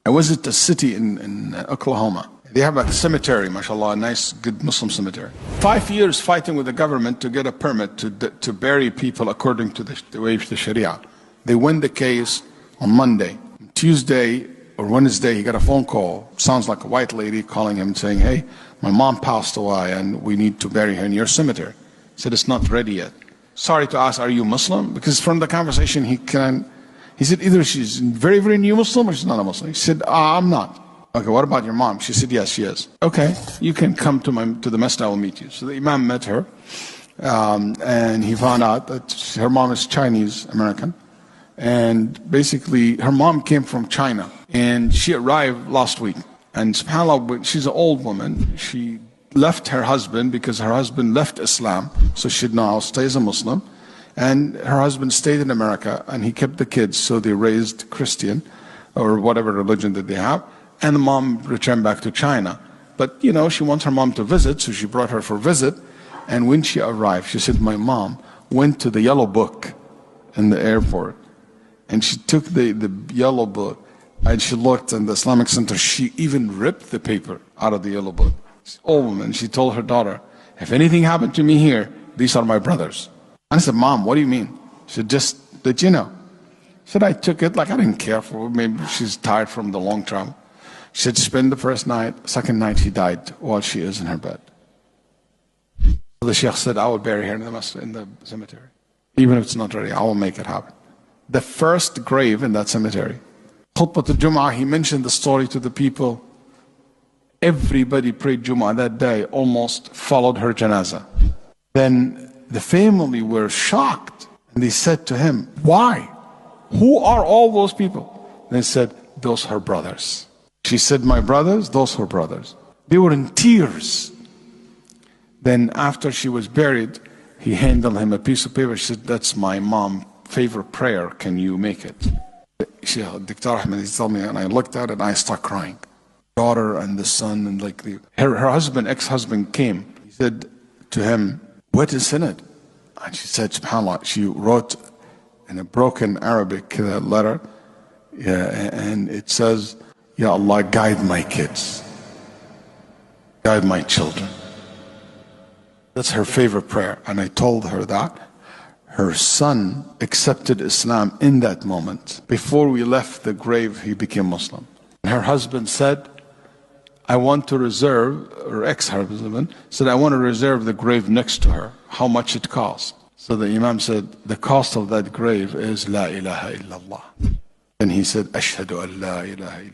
I visited a city in Oklahoma. They have a cemetery, mashallah, a nice, good Muslim cemetery. 5 years fighting with the government to get a permit to bury people according to the way of the Sharia. They win the case on Monday. Tuesday or Wednesday, he got a phone call. Sounds like a white lady calling him saying, hey, my mom passed away and we need to bury her in your cemetery. He said, it's not ready yet. Sorry to ask, are you Muslim? Because from the conversation, he said, either she's very, very new Muslim or she's not a Muslim. He said, I'm not. Okay, what about your mom? She said, yes, she is. Okay, you can come to the masjid, I will meet you. So the Imam met her, and he found out that her mom is Chinese American. And basically, her mom came from China, and she arrived last week. And subhanAllah, she's an old woman. She left her husband because her husband left Islam, so she now stays a Muslim. And her husband stayed in America, and he kept the kids, so they raised Christian, or whatever religion that they have. And the mom returned back to China. But, you know, she wants her mom to visit, so she brought her for a visit. And when she arrived, she said, my mom went to the yellow book in the airport. And she took the yellow book, and she looked in the Islamic Center. She even ripped the paper out of the yellow book. She's an old woman. She told her daughter, if anything happened to me here, these are my brothers. And I said, Mom, what do you mean? She said, just that you know. She said, I took it like I didn't care for her. Maybe she's tired from the long travel. She said, spend the first night. Second night, she died while she is in her bed. So the Sheikh said, I will bury her in the cemetery. Even if it's not ready, I will make it happen. The first grave in that cemetery. Khutbah al-Jum'ah, he mentioned the story to the people. Everybody prayed Jum'ah that day, almost followed her janazah. Then the family were shocked. And they said to him, why? Who are all those people? They said, those are her brothers. She said, my brothers, those are her brothers. They were in tears. Then after she was buried, he handed him a piece of paper. She said, that's my mom's favorite prayer. Can you make it? Dr. Ahmed, he told me, and I looked at it and I started crying. Daughter and the son, and like her husband, ex-husband came. He said to him, what is in it? And she said, subhanAllah, she wrote in a broken Arabic letter, and it says, Ya Allah, guide my kids, guide my children. That's her favorite prayer. And I told her that. Her son accepted Islam in that moment. Before we left the grave, he became Muslim. And her husband said, I want to reserve, or ex-husband said, I want to reserve the grave next to her. How much it costs? So the Imam said, the cost of that grave is La ilaha illallah. And he said, Ashhadu an la ilaha illallah.